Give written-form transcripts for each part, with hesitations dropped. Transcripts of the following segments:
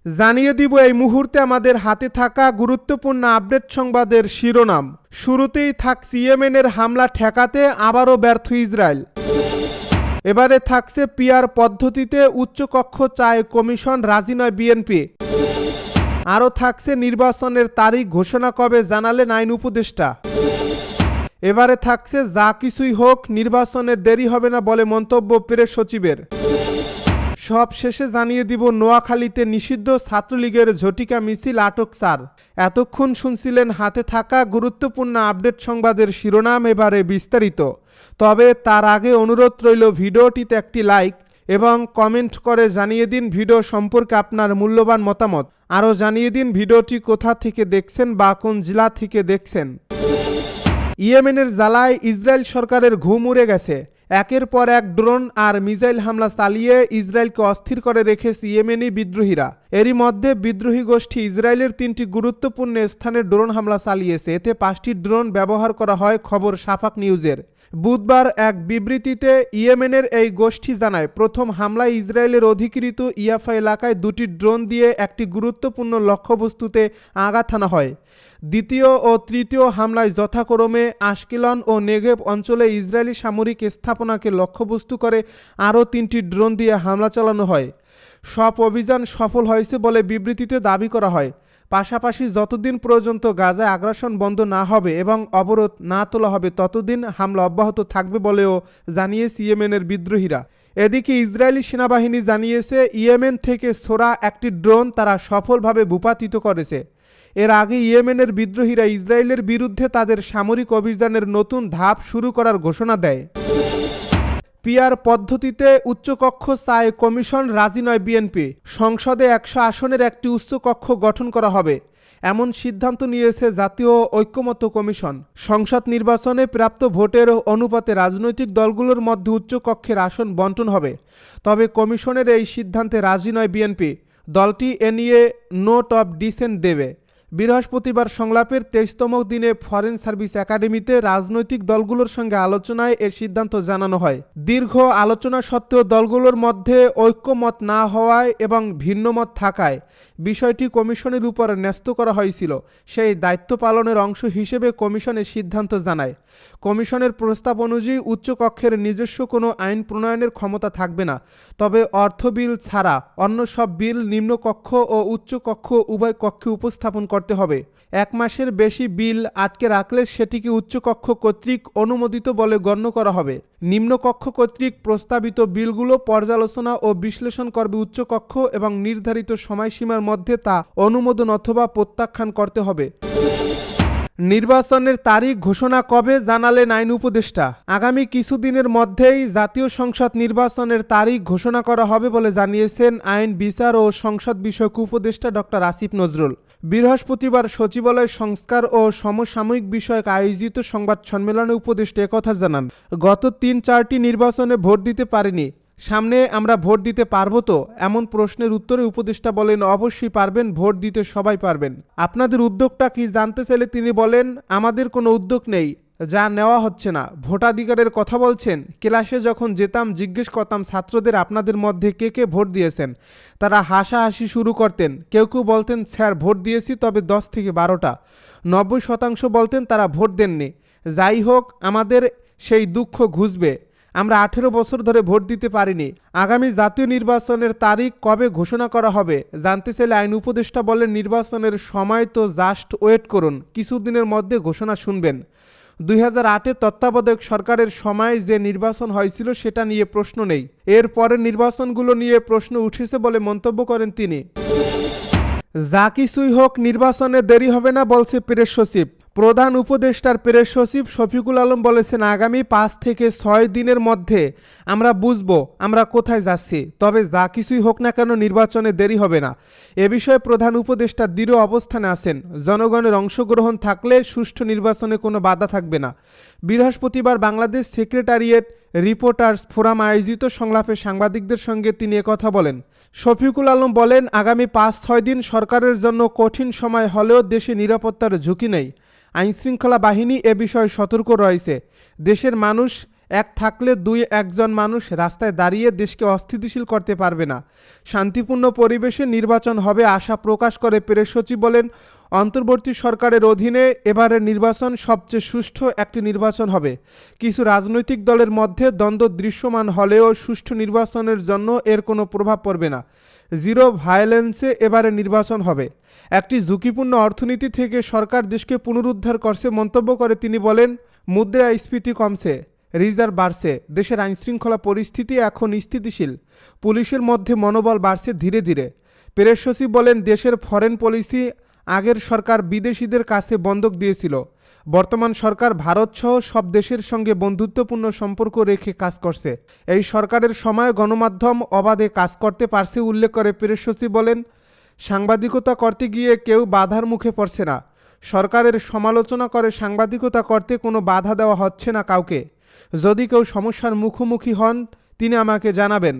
জানিয়ে দিব এই মুহূর্তে আমাদের হাতে থাকা গুরুত্বপূর্ণ আপডেট সংবাদের শিরোনাম। শুরুতেই থাকছে ইয়েমেনের হামলা ঠেকাতে আবারও ব্যর্থ ইসরায়েল। এবারে থাকছে পিআর পদ্ধতিতে উচ্চকক্ষ চায় কমিশন, রাজি নয় বিএনপি। আরও থাকছে নির্বাচনের তারিখ ঘোষণা কবে জানালেন আইন উপদেষ্টা। এবারে থাকছে যা কিছুই হোক নির্বাচনের দেরি হবে না বলে মন্তব্য প্রেস সচিবের। সব শেষে জানিয়ে দিব নোয়াখালীতে নিষিদ্ধ ছাত্রলীগের ঝটিকা মিছিল, আটক 4। এতক্ষণ শুনছিলেন হাতে থাকা গুরুত্বপূর্ণ আপডেট সংবাদের শিরোনাম, এবারে বিস্তারিত। তবে তার আগে অনুরোধ রইল ভিডিওটিতে একটি লাইক এবং কমেন্ট করে জানিয়ে দিন ভিডিও সম্পর্কে আপনার মূল্যবান মতামত। আরও জানিয়ে দিন ভিডিওটি কোথা থেকে দেখছেন বা কোন জেলা থেকে দেখছেন। ইয়েমেনের জ্বালায় ইসরায়েল সরকারের ঘুম উড়ে গেছে। একের পর এক ড্রোন আর মিসাইল হামলা চালিয়ে ইসরায়েলকে অস্থির করে রেখেছে ইয়েমেনি বিদ্রোহীরা। এরই মধ্যে বিদ্রোহী গোষ্ঠী ইসরায়েলের 3টি গুরুত্বপূর্ণ স্থানে ড্রোন হামলা চালিয়েছে। এতে 5টি ড্রোন ব্যবহার করা হয়, খবর সাফাক নিউজের। বুধবার এক বিবৃতিতে ইয়েমেনের এই গোষ্ঠী জানায়, প্রথম হামলায় ইসরায়েলের অধিকৃত ইয়াফা এলাকায় 2টি ড্রোন দিয়ে একটি গুরুত্বপূর্ণ লক্ষ্যবস্তুতে আঘাত হানা হয়। দ্বিতীয় ও তৃতীয় হামলায় যথাক্রমে আশকেলন ও নেগেভ অঞ্চলে ইসরায়েলি সামরিক স্থাপনাকে লক্ষ্যবস্তু করে আরও 3টি ড্রোন দিয়ে হামলা চালানো হয়। সব অভিযান সফল হয়েছে বলে বিবৃতিতে দাবি করা হয়। পাশাপাশি যতদিন পর্যন্ত গাজায় আগ্রাসন বন্ধ না হবে এবং অবরোধ না তোলা হবে ততদিন হামলা অব্যাহত থাকবে বলেও জানিয়েছে ইয়েমেনের বিদ্রোহীরা। এদিকে ইসরায়েলি সেনাবাহিনী জানিয়েছে ইয়েমেন থেকে ছোড়া একটি ড্রোন তারা সফলভাবে ভূপাতিত করেছে। এর আগে ইয়েমেনের বিদ্রোহীরা ইসরায়েলের বিরুদ্ধে তাদের সামরিক অভিযানের নতুন ধাপ শুরু করার ঘোষণা দেয়। পিআর পদ্ধতিতে উচ্চকক্ষ চায় কমিশন, রাজি নয় বিএনপি। সংসদে 100 আসনের একটি উচ্চকক্ষ গঠন করা হবে, এমন সিদ্ধান্ত নিয়েছে জাতীয় ঐক্যমত্য কমিশন। সংসদ নির্বাচনে প্রাপ্ত ভোটের অনুপাতে রাজনৈতিক দলগুলোর মধ্যে উচ্চকক্ষের আসন বণ্টন হবে। তবে কমিশনের এই সিদ্ধান্তে রাজি নয় বিএনপি। দলটি এ নিয়ে নোট অব ডিসেন্ট দেবে। বৃহস্পতিবার সংলাপের 23তম দিনে ফরেন সার্ভিস একাডেমিতে রাজনৈতিক দলগুলোর সঙ্গে আলোচনায় এর সিদ্ধান্ত জানানো হয়। দীর্ঘ আলোচনা সত্ত্বেও দলগুলোর মধ্যে ঐক্যমত না হওয়ায় এবং ভিন্নমত থাকায় বিষয়টি কমিশনের উপর ন্যস্ত করা হয়েছিল। সেই দায়িত্ব পালনের অংশ হিসেবে কমিশনের সিদ্ধান্ত জানায়। কমিশনের প্রস্তাব অনুযায়ী উচ্চকক্ষের নিজস্ব কোনো আইন প্রণয়নের ক্ষমতা থাকবে না। তবে অর্থ বিল ছাড়া অন্য সব বিল নিম্নকক্ষ ও উচ্চকক্ষ উভয় কক্ষে উপস্থাপন করতে হবে। 1 মাসের বেশি বিল আটকে রাখলে সেটিকে উচ্চকক্ষ কর্তৃক অনুমোদিত বলে গণ্য করা হবে। নিম্নকক্ষ কর্তৃক প্রস্তাবিত বিলগুলো পর্যালোচনা ও বিশ্লেষণ করবে উচ্চকক্ষ এবং নির্ধারিত সময়সীমার মধ্যে তা অনুমোদন অথবা প্রত্যাখ্যান করতে হবে। নির্বাচনের তারিখ ঘোষণা কবে জানালেন আইন উপদেষ্টা। আগামী কিছুদিনের মধ্যেই জাতীয় সংসদ নির্বাচনের তারিখ ঘোষণা করা হবে বলে জানিয়েছেন আইন, বিচার ও সংসদ বিষয়ক উপদেষ্টা ডক্টর আসিফ নজরুল। বৃহস্পতিবার সচিবালয় সংস্কার ও সমসাময়িক বিষয়ক আয়োজিত সংবাদ সম্মেলনে উপদেষ্টা একথা জানান। গত 3-4টি নির্বাচনে ভোট দিতে পারিনি, সামনে আমরা ভোট দিতে পারবো তো, এমন প্রশ্নের উত্তরে উপদেষ্টা বলেন, অবশ্যই পারবেন, ভোট দিতে সবাই পারবেন। আপনাদের উদ্যোগটা কি জানতে চাইলে তিনি বলেন, আমাদের কোনো উদ্যোগ নেই, যা নেওয়া হচ্ছে না। ভোটাধিকারের কথা বলছেন। ক্লাসে যখন যেতাম জিজ্ঞেস করতাম ছাত্রদের, আপনাদের মধ্যে কে কে ভোট দিয়েছেন? তারা হাসাহাসি শুরু করতেন। কেউ কেউ বলতেন, স্যার ভোট দিয়েছি, তবে 10 থেকে 12টা। 90% বলতেন তারা ভোট দেননি। যাই হোক, আমাদের সেই দুঃখ ঘুচবে। আমরা 18 বছর ধরে ভোট দিতে পারিনি। আগামী জাতীয় নির্বাচনের তারিখ কবে ঘোষণা করা হবে জানতে চাইলে আইন উপদেষ্টা বলেন, নির্বাচনের সময় তো জাস্ট ওয়েট করুন, কিছুদিনের মধ্যে ঘোষণা শুনবেন। 2008-এ তত্ত্বাবধায়ক সরকারের সময় যে নির্বাচন হয়েছিল সেটা নিয়ে প্রশ্ন নেই। এর পরের নির্বাচনগুলো নিয়ে প্রশ্ন উঠেছে বলে মন্তব্য করেন তিনি। যা কিছুই হোক নির্বাচনে দেরি হবে না বলছে প্রেস সচিব। প্রধান উপদেষ্টার প্রেস সচিব শফিকুল আলম বলেছেন, আগামী 5 থেকে 6 দিনের মধ্যে আমরা বুঝবো আমরা কোথায় যাচ্ছি। তবে যা কিছুই হোক না কেন নির্বাচনে দেরি হবে না। এ বিষয়ে প্রধান উপদেষ্টা দৃঢ় অবস্থানে আছেন। জনগণের অংশগ্রহণ থাকলে সুষ্ঠু নির্বাচনে কোনো বাধা থাকবে না। বৃহস্পতিবার বাংলাদেশ সেক্রেটারিয়েট রিপোর্টার্স ফোরাম আয়োজিত সংলাপে সাংবাদিকদের সঙ্গে তিনি একথা বলেন। শফিকুল আলম বলেন, আগামী 5-6 দিন সরকারের জন্য কঠিন সময় হলেও দেশে নিরাপত্তার ঝুঁকি নেই। আইনশৃঙ্খলা বাহিনী এ বিষয়ে সতর্ক রয়েছে। দেশের মানুষ এক থাকলে একজন মানুষ রাস্তায় দাঁড়িয়ে দেশকে অস্থিতিশীল করতে পারবে না। শান্তিপূর্ণ পরিবেশে নির্বাচন হবে আশা প্রকাশ করে প্রেস সচিব বলেন, অন্তর্বর্তী সরকারের অধীনে এবারের নির্বাচন সবচেয়ে সুষ্ঠু একটি নির্বাচন হবে। কিছু রাজনৈতিক দলের মধ্যে দ্বন্দ্ব দৃশ্যমান হলেও সুষ্ঠু নির্বাচনের জন্য এর কোনো প্রভাব পড়বে না। জিরো ভায়োলেন্সে এবারে নির্বাচন হবে। একটি ঝুঁকিপূর্ণ অর্থনীতি থেকে সরকার দেশকে পুনরুদ্ধার করছে মন্তব্য করে তিনি বলেন, মুদ্রাস্ফীতি কমছে, রিজার্ভ বাড়ছে, দেশের আইনশৃঙ্খলা পরিস্থিতি এখন স্থিতিশীল, পুলিশের মধ্যে মনোবল বাড়ছে ধীরে ধীরে। প্রেস সচিব বলেন, দেশের ফরেন পলিসি আগের সরকার বিদেশিদের কাছে বন্ধক দিয়েছিল। বর্তমান সরকার ভারতসহ সব দেশের সঙ্গে বন্ধুত্বপূর্ণ সম্পর্ক রেখে কাজ করছে। এই সরকারের সময় গণমাধ্যম অবাধে কাজ করতে পারছে উল্লেখ করে প্রেস সচিব বলেন, সাংবাদিকতা করতে গিয়ে কেউ বাধার মুখে পড়ছে না। সরকারের সমালোচনা করে সাংবাদিকতা করতে কোনো বাধা দেওয়া হচ্ছে না কাউকে। যদি কেউ সমস্যার মুখোমুখি হন তিনি আমাকে জানাবেন।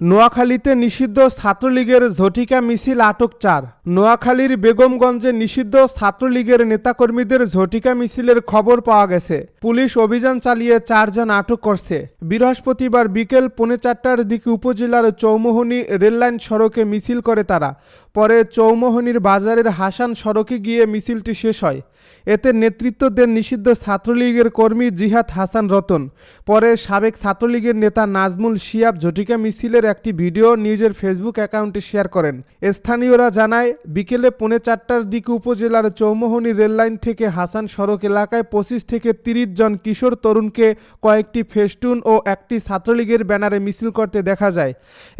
নোয়াখালীতে নিষিদ্ধ ছাত্রলীগের ঝটিকা মিছিল, আটক 4। নোয়াখালীর বেগমগঞ্জে নিষিদ্ধ ছাত্রলীগের নেতাকর্মীদের ঝটিকা মিছিলের খবর পাওয়া গেছে। পুলিশ অভিযান চালিয়ে 4 জন আটক করছে। বৃহস্পতিবার বিকেল 4:45টার দিকে উপজেলার চৌমোহনী রেললাইন সড়কে মিছিল করে তারা। পরে চৌমোহনীর বাজারের হাসান সড়কে গিয়ে মিছিলটি শেষ হয়। এতে নেতৃত্ব দেন নিষিদ্ধ ছাত্রলীগের কর্মী জিহাদ হাসান রতন। পরে সাবেক ছাত্রলীগের নেতা নাজমুল শিয়াব ঝটিকা মিছিলের একটি ভিডিও নিজের ফেসবুক অ্যাকাউন্টে শেয়ার করেন। স্থানীয়রা জানায়, বিকেলে 4:45টার দিকে উপজেলার চৌমোহনী রেললাইন থেকে হাসান সড়ক এলাকায় 25 থেকে 30 জন কিশোর তরুণকে কয়েকটি ফেস্টুন ও একটি ছাত্রলীগের ব্যানারে মিছিল করতে দেখা যায়।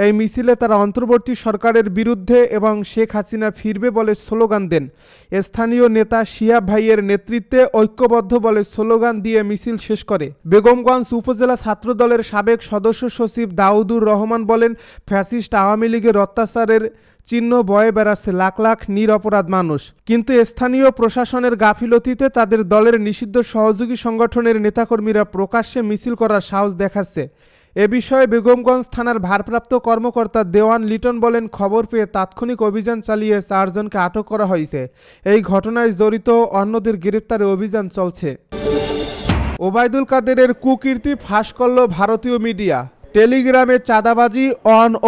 এই মিছিলে তারা অন্তর্বর্তী সরকারের বিরুদ্ধে এবং শেখ হাসিনা ফিরবে বলে স্লোগান দেন। স্থানীয় নেতা শিয়াব ভাইয়ের নেতৃত্বে ঐক্যবদ্ধ বলে স্লোগান দিয়ে মিছিল শেষ করে। বেগমগঞ্জ উপজেলা ছাত্রদলের সাবেক সদস্য সচিব দাউদুর রহমান বলেন, ফ্যাসিস্ট আওয়ামী লীগের অত্যাচারের চিহ্ন বয়ে বেড়াচ্ছে লাখ লাখ নিরপরাধ মানুষ, কিন্তু স্থানীয় প্রশাসনের গাফিলতিতে তাদের দলের নিষিদ্ধ সহযোগী সংগঠনের নেতাকর্মীরা প্রকাশ্যে মিছিল করার সাহস দেখাচ্ছে। এ বিষয়ে বেগমগঞ্জ থানার ভারপ্রাপ্ত কর্মকর্তা দেওয়ান লিটন বলেন, খবর পেয়ে তাৎক্ষণিক অভিযান চালিয়ে 4 জনকে আটক করা হয়েছে। এই ঘটনায় জড়িত অন্যদের গ্রেপ্তারে অভিযান চলছে। ওবায়দুল কাদেরের কুকীর্তি ফাঁস করল ভারতীয় মিডিয়া। টেলিগ্রামে চাঁদাবাজি,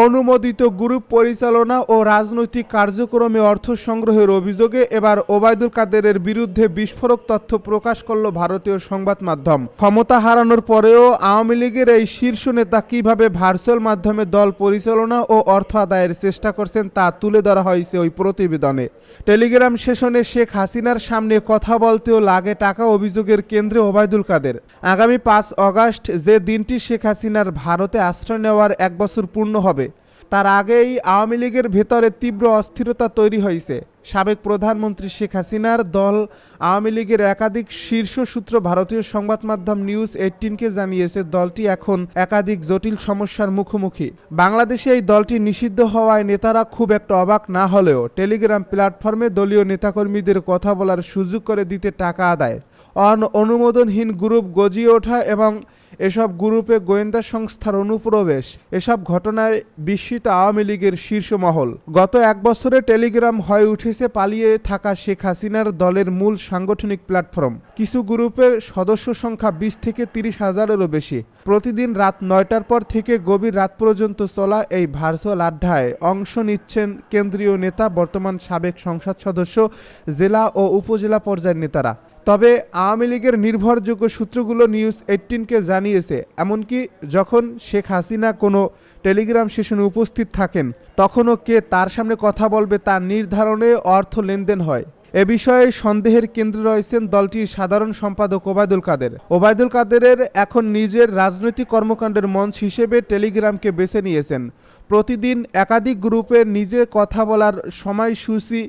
অনুমোদিত গ্রুপ পরিচালনা ও রাজনৈতিক কার্যক্রমে অর্থ সংগ্রহের অভিযোগে এবার ওবায়দুল কাদেরের বিরুদ্ধে বিস্ফোরক তথ্য প্রকাশ করল ভারতীয় সংবাদ মাধ্যম। ক্ষমতা হারানোর পরেও আওয়ামী লীগের এই শীর্ষ নেতা কিভাবে ভার্চুয়াল মাধ্যমে দল পরিচালনা ও অর্থ আদায়ের চেষ্টা করছেন তা তুলে ধরা হয়েছে ওই প্রতিবেদনে। টেলিগ্রাম সেশনে শেখ হাসিনার সামনে কথা বলতেও লাগে টাকা অভিযোগের কেন্দ্রে ওবায়দুল কাদের। আগামী 5 আগস্ট যে দিনটি শেখ হাসিনার ভারতে আশ্রয় নেওয়ার 1 বছর পূর্ণ হবে, তার আগেই আওয়ামী লীগের ভেতরে তীব্র অস্থিরতা তৈরি হয়েছে। সাবেক প্রধানমন্ত্রী শেখ হাসিনার দল আওয়ামী লীগের একাধিক শীর্ষ সূত্র ভারতীয় সংবাদ মাধ্যম নিউজ 18কে জানিয়েছে, দলটি এখন একাধিক জটিল সমস্যার মুখোমুখি। বাংলাদেশে এই দলটি নিষিদ্ধ হওয়ায় নেতারা খুব একটা অবাক না হলেও টেলিগ্রাম প্ল্যাটফর্মে দলীয় নেতাকর্মীদের কথা বলার সুযোগ করে দিতে টাকা আদায়, অনুমোদনহীন গ্রুপ গজিয়ে ওঠা এবং এসব গ্রুপে গোয়েন্দা সংস্থার অনুপ্রবেশ, এসব ঘটনায় বিস্মিত আওয়ামী লীগের শীর্ষ মহল। গত 1 বছরে টেলিগ্রাম হয়ে উঠেছে পালিয়ে থাকা শেখ হাসিনার দলের মূল সাংগঠনিক প্ল্যাটফর্ম। কিছু গ্রুপে সদস্য সংখ্যা 20 থেকে 30 হাজারেরও বেশি। প্রতিদিন রাত 9টার পর থেকে গভীর রাত পর্যন্ত চলা এই ভার্চুয়াল আড্ডায় অংশ নিচ্ছেন কেন্দ্রীয় নেতা, বর্তমান সাবেক সংসদ সদস্য, জেলা ও উপজেলা পর্যায়ের নেতারা। তবে আওয়ামী লীগের নির্ভরযোগ্য সূত্রগুলো নিউজ 18কে জানিয়েছে, এমনকি যখন শেখ হাসিনা কোনো টেলিগ্রাম সেশনে উপস্থিত থাকেন তখনও কে তার সামনে কথা বলবে তা নির্ধারণে অর্থ লেনদেন হয়। এ বিষয়ে সন্দেহের কেন্দ্রে রয়েছেন দলটির সাধারণ সম্পাদক ওবায়দুল কাদের। ওবায়দুল কাদেরের এখন নিজের রাজনৈতিক কর্মকাণ্ডের মঞ্চ হিসেবে টেলিগ্রামকে বেছে নিয়েছেন। প্রতিদিন একাধিক গ্রুপে নিজে কথা বলার সময়সূচি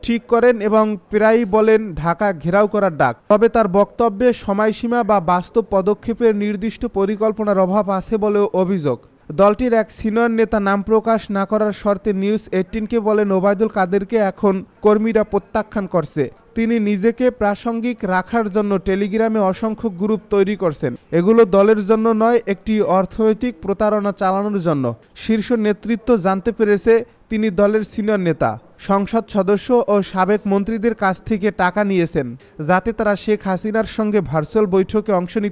ঠিক করেন এবং প্রায়ই বলেন ঢাকা ঘেরাও করার ডাক। তবে তার বক্তব্যে সময়সীমা বা বাস্তব পদক্ষেপের নির্দিষ্ট পরিকল্পনার অভাব আছে বলেও অভিযোগ। দলটির এক সিনিয়র নেতা নাম প্রকাশ না করার শর্তে নিউজ 18কে বলেন, ওবায়দুল কাদেরকে এখন কর্মীরা প্রত্যাখ্যান করছে। তিনি নিজেকে প্রাসঙ্গিক রাখার জন্য টেলিগ্রামে অসংখ্য গ্রুপ তৈরি করছেন। এগুলো দলের জন্য নয়, একটি অর্থনৈতিক প্রতারণা চালানোর জন্য। শীর্ষ নেতৃত্ব জানতে পেরেছে তিনি দলের সিনিয়র নেতা, সংসদ সদস্য ও সাবেক মন্ত্রীদের কাছ থেকে টাকা নিয়েছেন, যাতে তারা শেখ হাসিনার সঙ্গে ভার্চুয়াল বৈঠকে অংশ নিতে